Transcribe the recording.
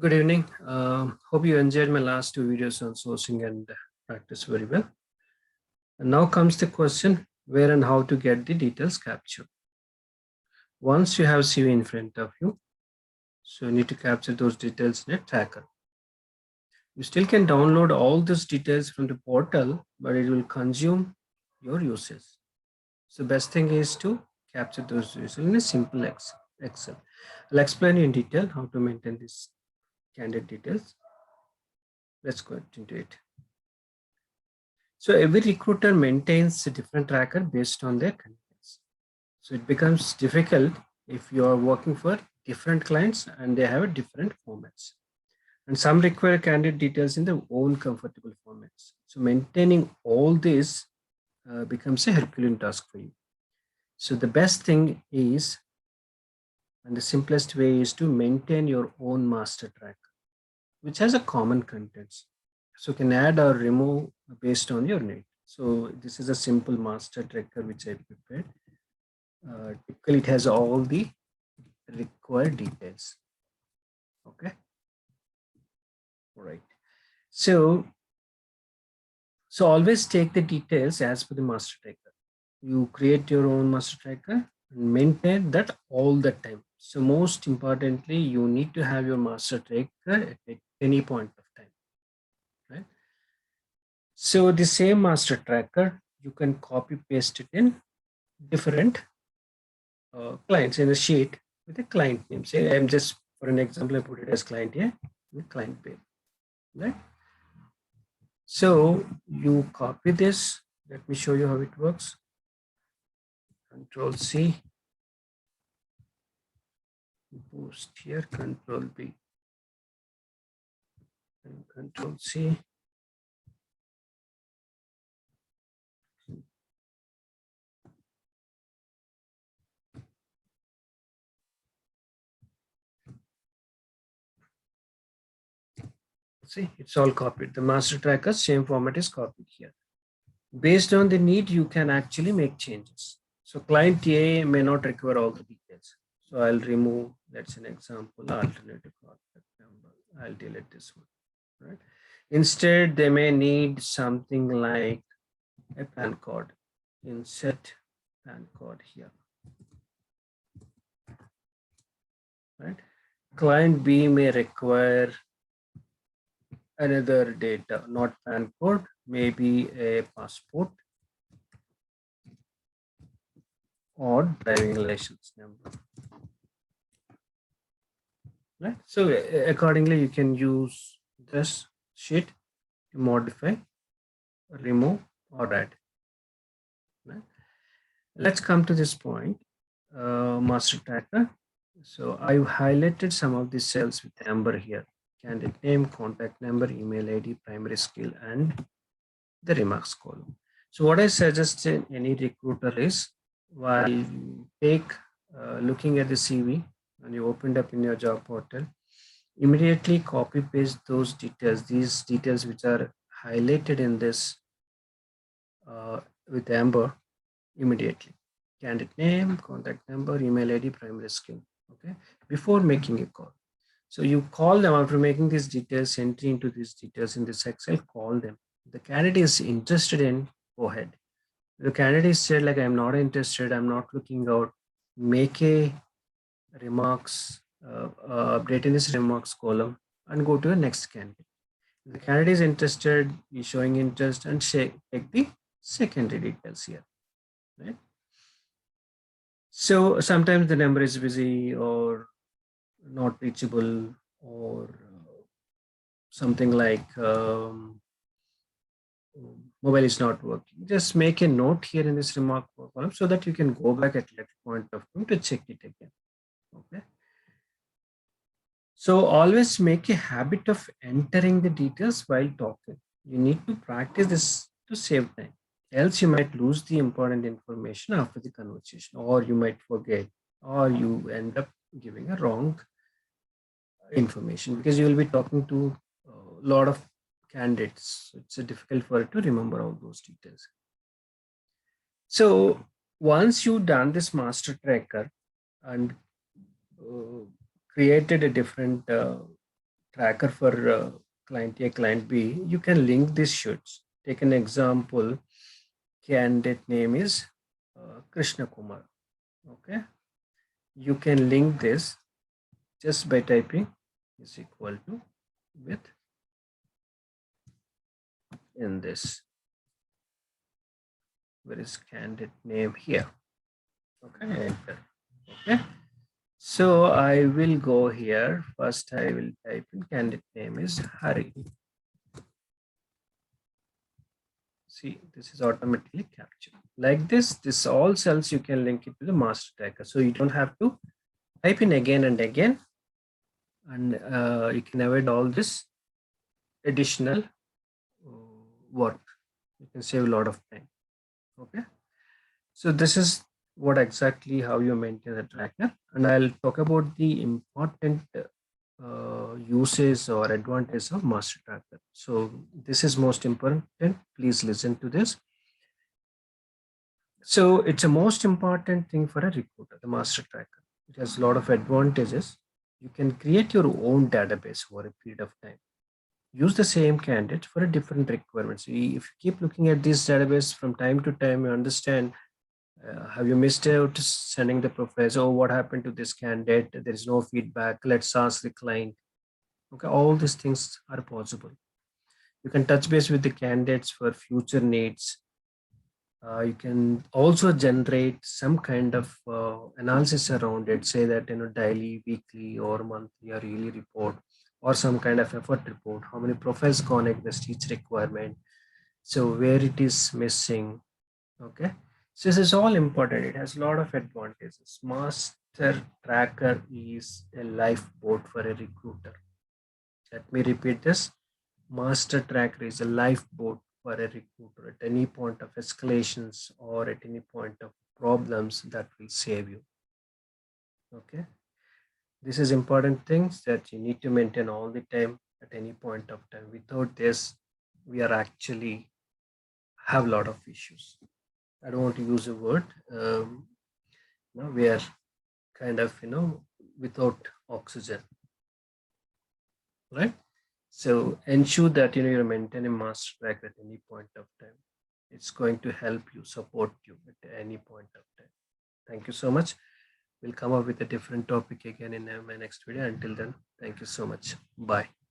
Good evening. Hope you enjoyed my last two videos on sourcing and practice very well. And now comes the question where and how to get the details captured. Once you have CV in front of you, so you need to capture those details in a tracker. You still can download all these details from the portal, but it will consume your usage. So best thing is to capture those users in a simple Excel. I'll explain you in detail how to maintain these candidate details. Let's go into it. So every recruiter maintains a different tracker based on their candidates. So it becomes difficult if you are working for different clients and they have a different formats. And some require candidate details in their own comfortable formats. So maintaining all this becomes a Herculean task for you. So the best thing is, and the simplest way is to maintain your own master tracker, which has a common contents. So you can add or remove based on your need. So this is a simple master tracker which I prepared. Typically, it has all the required details. Okay. All right. So, so always take the details as per the master tracker. You create your own master tracker and maintain that all the time. So most importantly, you need to have your master tracker at any point of time, right? So the same master tracker, you can copy paste it in different clients in a sheet with a client name. Say I'm just for an example, I put it as client here, client page, right? So you copy this. Let me show you how it works. Control C, boost here, Control B, and Control C. See, it's all copied. The master tracker, same format is copied here. Based on the need, you can actually make changes. So client A may not require all the details. So I'll remove, that's an example, alternative contact number. I'll delete this one, right? Instead, they may need something like a PAN code. Insert PAN code here, right? Client B may require another data, not PAN code, maybe a passport or driving license number. Right? So accordingly, you can use this sheet to modify, remove, or add. Right? Let's come to this point, master tracker. So I've highlighted some of the cells with amber here: candidate name, contact number, email ID, primary skill, and the remarks column. So what I suggest in any recruiter is, while you take looking at the CV and you opened up in your job portal, immediately copy paste those details, these details which are highlighted in this with amber immediately. Candidate name, contact number, email ID, primary skill. Okay, before making a call. So you call them after making these details, entry into these details in this Excel, call them. The candidate is interested in, go ahead. The candidate said like, I'm not interested, I'm not looking out, make a remarks, update in this remarks column and go to the next candidate. The candidate is interested, is showing interest and take the secondary details here, right? So sometimes the number is busy or not reachable or something like mobile is not working. Just make a note here in this remark column so that you can go back at that point of time to check it again. Okay. So always make a habit of entering the details while talking. You need to practice this to save time. Else you might lose the important information after the conversation, or you might forget, or you end up giving a wrong information because you will be talking to a lot of candidates. So it's difficult for you to remember all those details. So once you've done this master tracker and created a different tracker for client A, client B, you can link these sheets. Take an example, candidate name is Krishna Kumar. Okay, you can link this just by typing is equal to with in this. Where is candidate name here? Okay, enter. Okay, so I will go here. First, I will type in candidate name is Hari. See, this is automatically captured. Like this all cells you can link it to the master tracker. So you don't have to type in again and again, and you can avoid all this additional work. You can save a lot of time. Okay. So this is what exactly how you maintain the tracker, and I'll talk about the important uses or advantage of master tracker. So this is most important. Please listen to this. So it's a most important thing for a recruiter, the master tracker. It has a lot of advantages. You can create your own database over a period of time. Use the same candidate for a different requirements. If you keep looking at this database from time to time, you understand, have you missed out sending the profiles? Oh, what happened to this candidate? There is no feedback. Let's ask the client. Okay, all these things are possible. You can touch base with the candidates for future needs. You can also generate some kind of analysis around it, say that daily, weekly, or monthly or yearly report, or some kind of effort report. How many profiles connect this each requirement? So where it is missing. Okay, so this is all important. It has a lot of advantages. Master tracker is a lifeboat for a recruiter. Let me repeat this. Master tracker is a lifeboat for a recruiter at any point of escalations or at any point of problems that will save you. Okay, this is important things that you need to maintain all the time at any point of time. Without this, we are actually have a lot of issues. I don't want to use a word. We are kind of without oxygen, right? So ensure that you're maintaining master track at any point of time. It's going to help you, support you at any point of time. Thank you so much. We'll come up with a different topic again in my next video. Until then, thank you so much. Bye.